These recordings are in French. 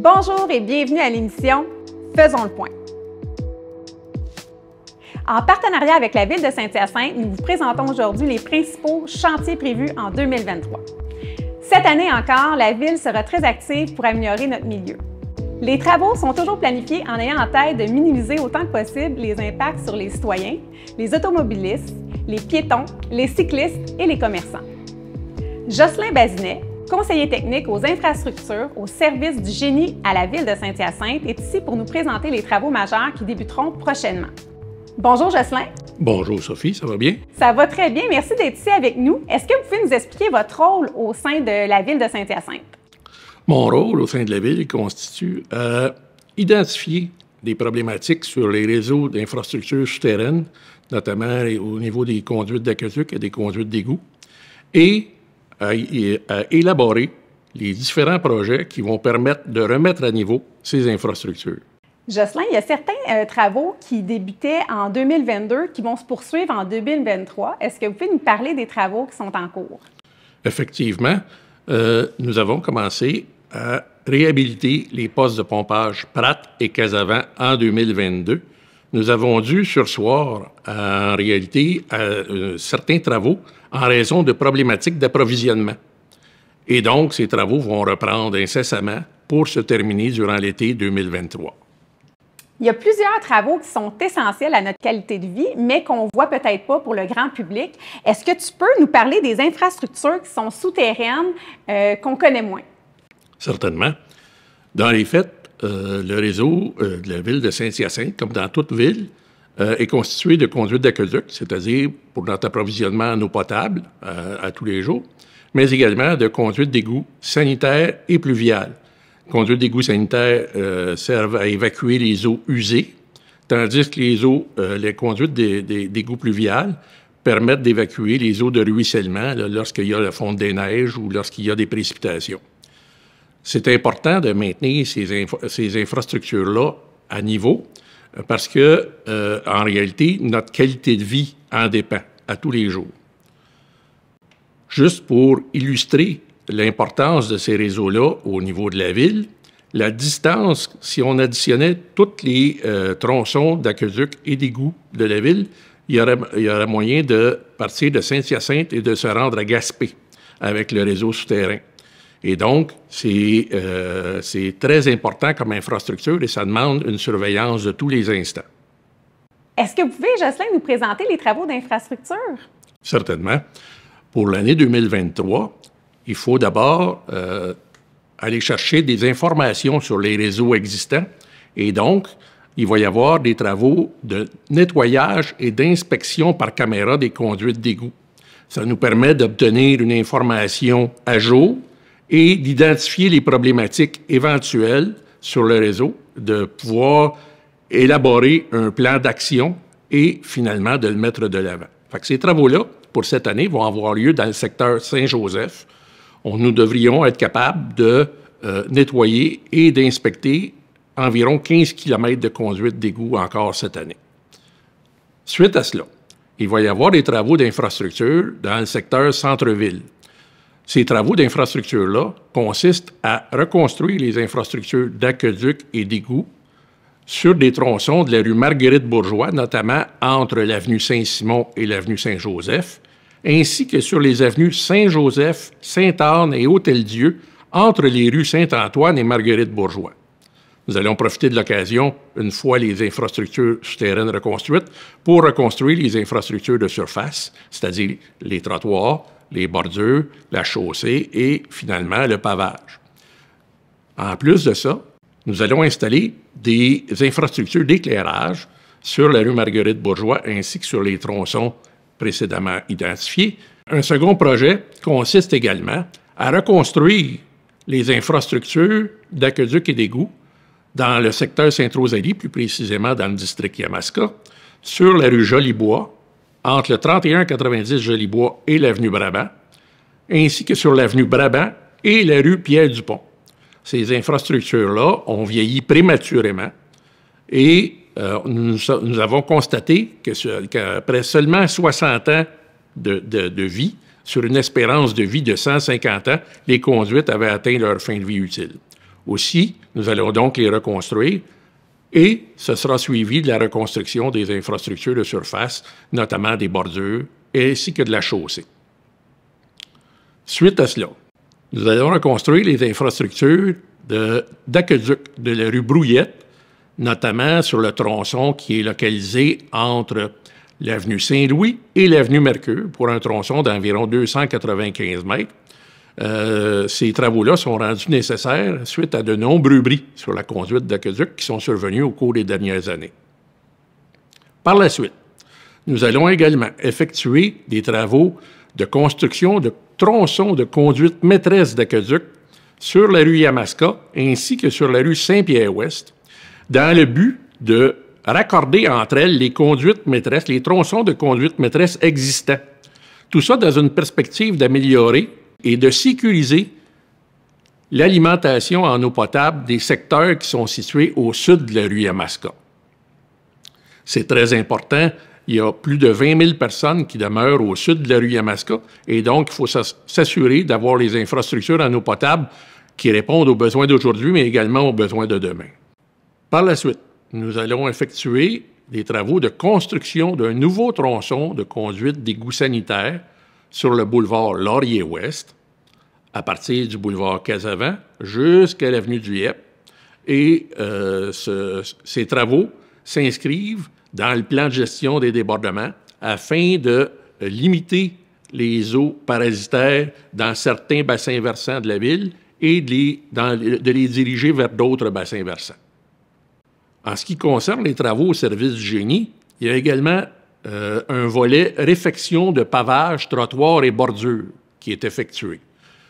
Bonjour et bienvenue à l'émission Faisons le point. En partenariat avec la Ville de Saint-Hyacinthe, nous vous présentons aujourd'hui les principaux chantiers prévus en 2023. Cette année encore, la Ville sera très active pour améliorer notre milieu. Les travaux sont toujours planifiés en ayant en tête de minimiser autant que possible les impacts sur les citoyens, les automobilistes, les piétons, les cyclistes et les commerçants. Jocelyn Bazinet, conseiller technique aux infrastructures au service du génie à la Ville de Saint-Hyacinthe, est ici pour nous présenter les travaux majeurs qui débuteront prochainement. Bonjour Jocelyn. Bonjour Sophie, ça va bien? Ça va très bien, merci d'être ici avec nous. Est-ce que vous pouvez nous expliquer votre rôle au sein de la Ville de Saint-Hyacinthe? Mon rôle au sein de la Ville consiste à identifier des problématiques sur les réseaux d'infrastructures souterraines, notamment au niveau des conduites d'aqueduc et des conduites d'égout, et à élaborer les différents projets qui vont permettre de remettre à niveau ces infrastructures. Jocelyn, il y a certains travaux qui débutaient en 2022 qui vont se poursuivre en 2023. Est-ce que vous pouvez nous parler des travaux qui sont en cours? Effectivement, nous avons commencé à réhabiliter les postes de pompage Pratt et Casavant en 2022. Nous avons dû surseoir en réalité à certains travaux en raison de problématiques d'approvisionnement. Et donc, ces travaux vont reprendre incessamment pour se terminer durant l'été 2023. Il y a plusieurs travaux qui sont essentiels à notre qualité de vie, mais qu'on ne voit peut-être pas pour le grand public. Est-ce que tu peux nous parler des infrastructures qui sont souterraines qu'on connaît moins? Certainement. Dans les faits, le réseau de la Ville de Saint-Hyacinthe, comme dans toute ville, est constitué de conduites d'aqueduc, c'est-à-dire pour notre approvisionnement en eau potable à tous les jours, mais également de conduites d'égout sanitaires et pluviales. Les conduites d'égout sanitaires servent à évacuer les eaux usées, tandis que les conduites d'égout pluviales permettent d'évacuer les eaux de ruissellement lorsqu'il y a la fonte des neiges ou lorsqu'il y a des précipitations. C'est important de maintenir ces infrastructures-là à niveau parce que, en réalité, notre qualité de vie en dépend à tous les jours. Juste pour illustrer l'importance de ces réseaux-là au niveau de la ville, la distance, si on additionnait tous les tronçons d'aqueduc et d'égouts de la ville, il y aurait moyen de partir de Saint-Hyacinthe et de se rendre à Gaspé avec le réseau souterrain. Et donc, c'est très important comme infrastructure et ça demande une surveillance de tous les instants. Est-ce que vous pouvez, Jocelyn, nous présenter les travaux d'infrastructure? Certainement. Pour l'année 2023, il faut d'abord aller chercher des informations sur les réseaux existants et donc, il va y avoir des travaux de nettoyage et d'inspection par caméra des conduites d'égout. Ça nous permet d'obtenir une information à jour et d'identifier les problématiques éventuelles sur le réseau, de pouvoir élaborer un plan d'action et finalement de le mettre de l'avant. Fait que ces travaux-là, pour cette année, vont avoir lieu dans le secteur Saint-Joseph. Nous devrions être capables de nettoyer et d'inspecter environ 15 km de conduite d'égout encore cette année. Suite à cela, il va y avoir des travaux d'infrastructure dans le secteur centre-ville. Ces travaux d'infrastructure-là consistent à reconstruire les infrastructures d'aqueduc et d'égout sur des tronçons de la rue Marguerite-Bourgeois, notamment entre l'avenue Saint-Simon et l'avenue Saint-Joseph, ainsi que sur les avenues Saint-Joseph, Sainte-Anne et Hôtel-Dieu, entre les rues Saint-Antoine et Marguerite-Bourgeois. Nous allons profiter de l'occasion, une fois les infrastructures souterraines reconstruites, pour reconstruire les infrastructures de surface, c'est-à-dire les trottoirs, les bordures, la chaussée et finalement le pavage. En plus de ça, nous allons installer des infrastructures d'éclairage sur la rue Marguerite-Bourgeois ainsi que sur les tronçons précédemment identifiés. Un second projet consiste également à reconstruire les infrastructures d'aqueduc et d'égout dans le secteur Sainte-Rosalie, plus précisément dans le district Yamaska, sur la rue Jolibois, entre le 3190 Jolibois et l'avenue Brabant, ainsi que sur l'avenue Brabant et la rue Pierre-Dupont. Ces infrastructures-là ont vieilli prématurément et nous avons constaté qu'après seulement 60 ans de vie, sur une espérance de vie de 150 ans, les conduites avaient atteint leur fin de vie utile. Aussi, nous allons donc les reconstruire et ce sera suivi de la reconstruction des infrastructures de surface, notamment des bordures, ainsi que de la chaussée. Suite à cela, nous allons reconstruire les infrastructures d'aqueduc de la rue Brouillette, notamment sur le tronçon qui est localisé entre l'avenue Saint-Louis et l'avenue Mercure, pour un tronçon d'environ 295 mètres. Ces travaux-là sont rendus nécessaires suite à de nombreux bris sur la conduite d'aqueduc qui sont survenus au cours des dernières années. Par la suite, nous allons également effectuer des travaux de construction de tronçons de conduite maîtresse d'aqueduc sur la rue Yamaska ainsi que sur la rue Saint-Pierre-Ouest, dans le but de raccorder entre elles les conduites maîtresses, les tronçons de conduite maîtresse existants. Tout ça dans une perspective d'améliorer et de sécuriser l'alimentation en eau potable des secteurs qui sont situés au sud de la rue Yamaska. C'est très important. Il y a plus de 20 000 personnes qui demeurent au sud de la rue Yamaska et donc il faut s'assurer d'avoir les infrastructures en eau potable qui répondent aux besoins d'aujourd'hui, mais également aux besoins de demain. Par la suite, nous allons effectuer des travaux de construction d'un nouveau tronçon de conduite d'égouts sanitaires sur le boulevard Laurier-Ouest, à partir du boulevard Casavant jusqu'à l'avenue du Yep. Et ces travaux s'inscrivent dans le plan de gestion des débordements afin de limiter les eaux parasitaires dans certains bassins versants de la ville et de les diriger vers d'autres bassins versants. En ce qui concerne les travaux au service du génie, il y a également un volet réfection de pavage, trottoirs et bordures qui est effectué.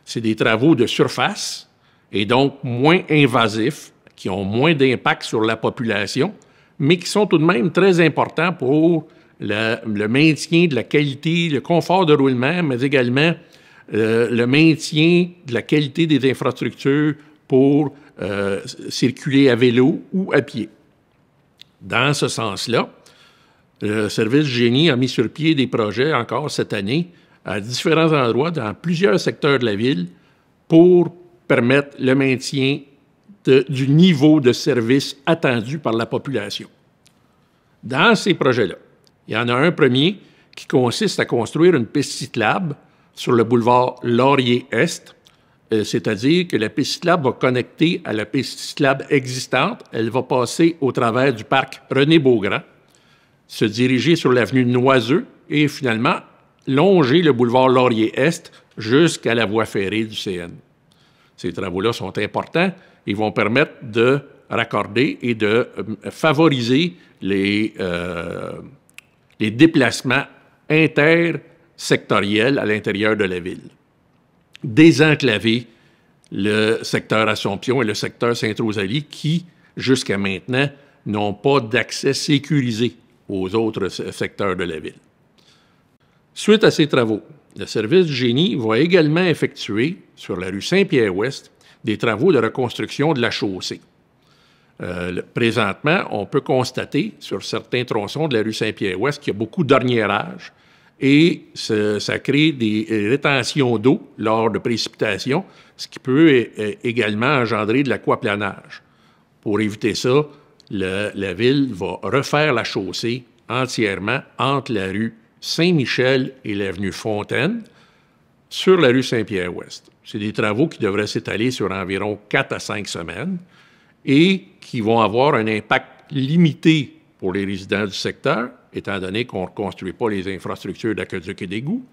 C'est des travaux de surface et donc moins invasifs, qui ont moins d'impact sur la population, mais qui sont tout de même très importants pour le maintien de la qualité, le confort de roulement, mais également le maintien de la qualité des infrastructures pour circuler à vélo ou à pied. Dans ce sens-là, le service du génie a mis sur pied des projets encore cette année à différents endroits dans plusieurs secteurs de la ville pour permettre le maintien du niveau de service attendu par la population. Dans ces projets-là, il y en a un premier qui consiste à construire une piste cyclable sur le boulevard Laurier-Est, c'est-à-dire que la piste cyclable va connecter à la piste cyclable existante. Elle va passer au travers du parc René-Beaugrand, se diriger sur l'avenue Noiseux et finalement longer le boulevard Laurier-Est jusqu'à la voie ferrée du CN. Ces travaux-là sont importants. Ils vont permettre de raccorder et de favoriser les déplacements intersectoriels à l'intérieur de la ville. Désenclaver le secteur Assomption et le secteur Sainte-Rosalie qui, jusqu'à maintenant, n'ont pas d'accès sécurisé aux autres secteurs de la ville. Suite à ces travaux, le service du génie va également effectuer, sur la rue Saint-Pierre-Ouest, des travaux de reconstruction de la chaussée. Présentement, on peut constater sur certains tronçons de la rue Saint-Pierre-Ouest qu'il y a beaucoup d'orniérage et ça crée des rétentions d'eau lors de précipitations, ce qui peut également engendrer de l'aquaplanage. Pour éviter ça, la ville va refaire la chaussée entièrement entre la rue Saint-Michel et l'avenue Fontaine sur la rue Saint-Pierre-Ouest. C'est des travaux qui devraient s'étaler sur environ 4 à 5 semaines et qui vont avoir un impact limité pour les résidents du secteur, étant donné qu'on ne reconstruit pas les infrastructures d'aqueduc et d'égouts,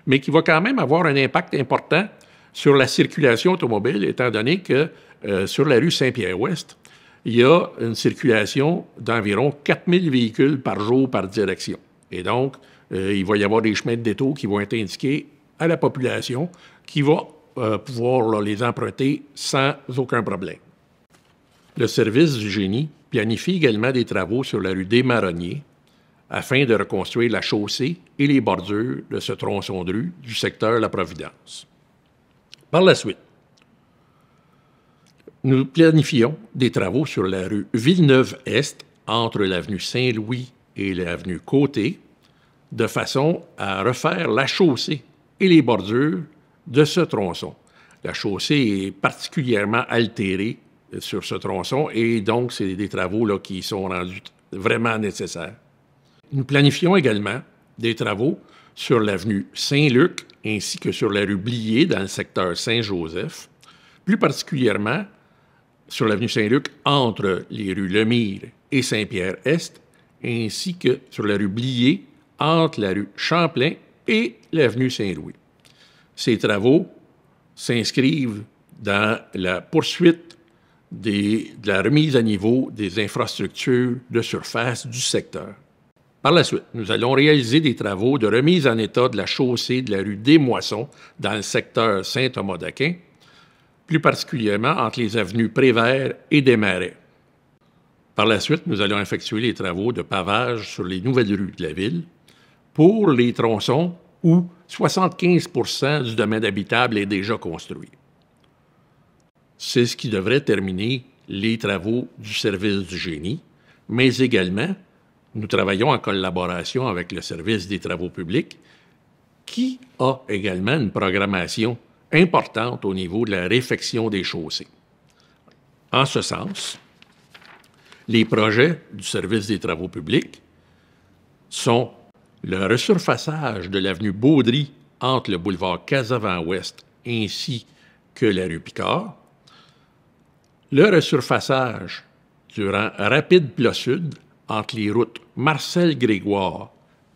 mais qui va quand même avoir un impact important sur la circulation automobile, étant donné que sur la rue Saint-Pierre-Ouest, il y a une circulation d'environ 4 000 véhicules par jour par direction. Et donc, il va y avoir des chemins de détour qui vont être indiqués à la population qui va pouvoir les emprunter sans aucun problème. Le service du génie planifie également des travaux sur la rue des Marronniers afin de reconstruire la chaussée et les bordures de ce tronçon de rue du secteur La Providence. Par la suite, nous planifions des travaux sur la rue Villeneuve-Est entre l'avenue Saint-Louis et l'avenue Côté de façon à refaire la chaussée et les bordures de ce tronçon. La chaussée est particulièrement altérée sur ce tronçon et donc c'est des travaux là, qui sont rendus vraiment nécessaires. Nous planifions également des travaux sur l'avenue Saint-Luc ainsi que sur la rue Blier dans le secteur Saint-Joseph, plus particulièrement sur l'avenue Saint-Luc entre les rues Lemire et Saint-Pierre-Est, ainsi que sur la rue Blier entre la rue Champlain et l'avenue Saint-Louis. Ces travaux s'inscrivent dans la poursuite de la remise à niveau des infrastructures de surface du secteur. Par la suite, nous allons réaliser des travaux de remise en état de la chaussée de la rue des Moissons dans le secteur Saint-Thomas-d'Aquin, plus particulièrement entre les avenues Prévert et des Marais. Par la suite, nous allons effectuer les travaux de pavage sur les nouvelles rues de la ville pour les tronçons où 75% du domaine habitable est déjà construit. C'est ce qui devrait terminer les travaux du service du génie, mais également, nous travaillons en collaboration avec le service des travaux publics qui a également une programmation importante au niveau de la réfection des chaussées. En ce sens, les projets du service des travaux publics sont le resurfaçage de l'avenue Baudry entre le boulevard Casavant-Ouest ainsi que la rue Picard, le resurfaçage du rang Rapide-Plat-Sud entre les routes Marcel-Grégoire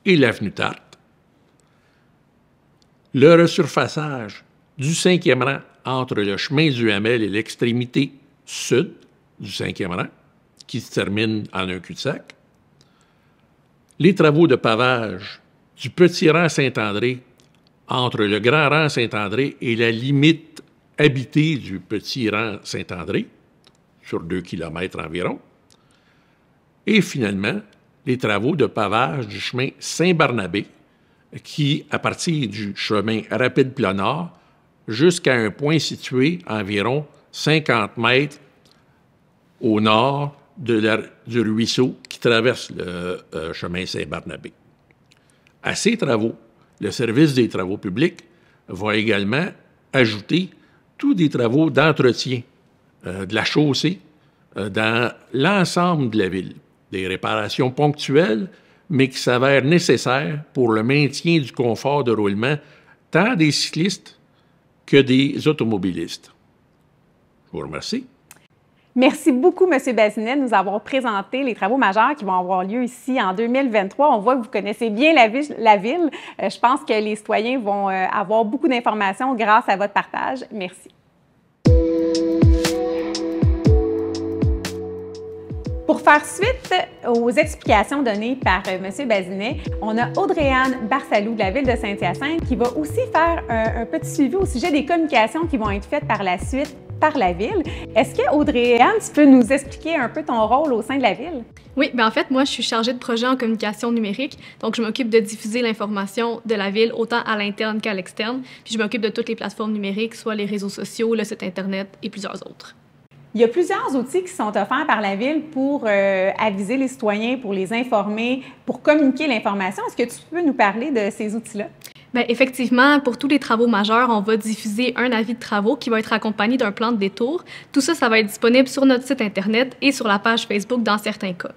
et l'avenue Tarte, le resurfaçage du 5e rang entre le chemin du Hamel et l'extrémité sud du 5e rang, qui se termine en un cul-de-sac, les travaux de pavage du petit rang Saint-André entre le grand rang Saint-André et la limite habitée du petit rang Saint-André, sur 2 km environ, et finalement, les travaux de pavage du chemin Saint-Barnabé, qui, à partir du chemin Rapide-Plat-Nord, jusqu'à un point situé à environ 50 mètres au nord du ruisseau qui traverse le chemin Saint-Barnabé. À ces travaux, le service des travaux publics va également ajouter tous des travaux d'entretien de la chaussée dans l'ensemble de la ville. Des réparations ponctuelles, mais qui s'avèrent nécessaires pour le maintien du confort de roulement tant des cyclistes que des automobilistes. Je vous remercie. Merci beaucoup, M. Bazinet, de nous avoir présenté les travaux majeurs qui vont avoir lieu ici en 2023. On voit que vous connaissez bien la ville. Je pense que les citoyens vont avoir beaucoup d'informations grâce à votre partage. Merci. Pour faire suite aux explications données par M. Bazinet, on a Audrey-Anne Barsalou de la Ville de Saint-Hyacinthe qui va aussi faire un petit suivi au sujet des communications qui vont être faites par la suite par la Ville. Est-ce que, Audrey-Anne, tu peux nous expliquer un peu ton rôle au sein de la Ville? Oui, bien en fait, moi, je suis chargée de projet en communication numérique, donc je m'occupe de diffuser l'information de la Ville autant à l'interne qu'à l'externe, puis je m'occupe de toutes les plateformes numériques, soit les réseaux sociaux, le site Internet et plusieurs autres. Il y a plusieurs outils qui sont offerts par la Ville pour aviser les citoyens, pour les informer, pour communiquer l'information. Est-ce que tu peux nous parler de ces outils-là? Bien, effectivement, pour tous les travaux majeurs, on va diffuser un avis de travaux qui va être accompagné d'un plan de détour. Tout ça, ça va être disponible sur notre site Internet et sur la page Facebook dans certains cas.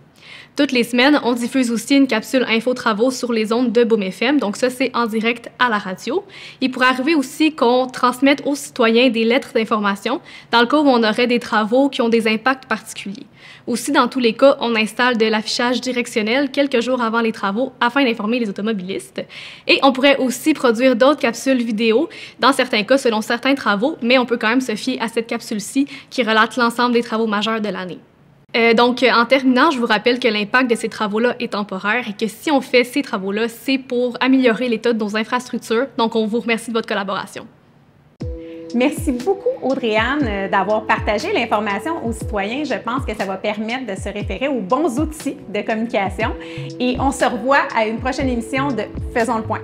Toutes les semaines, on diffuse aussi une capsule info-travaux sur les ondes de Boom FM, donc ça, c'est en direct à la radio. Il pourrait arriver aussi qu'on transmette aux citoyens des lettres d'information dans le cas où on aurait des travaux qui ont des impacts particuliers. Aussi, dans tous les cas, on installe de l'affichage directionnel quelques jours avant les travaux afin d'informer les automobilistes. Et on pourrait aussi produire d'autres capsules vidéo, dans certains cas selon certains travaux, mais on peut quand même se fier à cette capsule-ci qui relate l'ensemble des travaux majeurs de l'année. Donc, en terminant, je vous rappelle que l'impact de ces travaux-là est temporaire et que si on fait ces travaux-là, c'est pour améliorer l'état de nos infrastructures. Donc, on vous remercie de votre collaboration. Merci beaucoup, Audrey-Anne, d'avoir partagé l'information aux citoyens. Je pense que ça va permettre de se référer aux bons outils de communication. Et on se revoit à une prochaine émission de Faisons le point.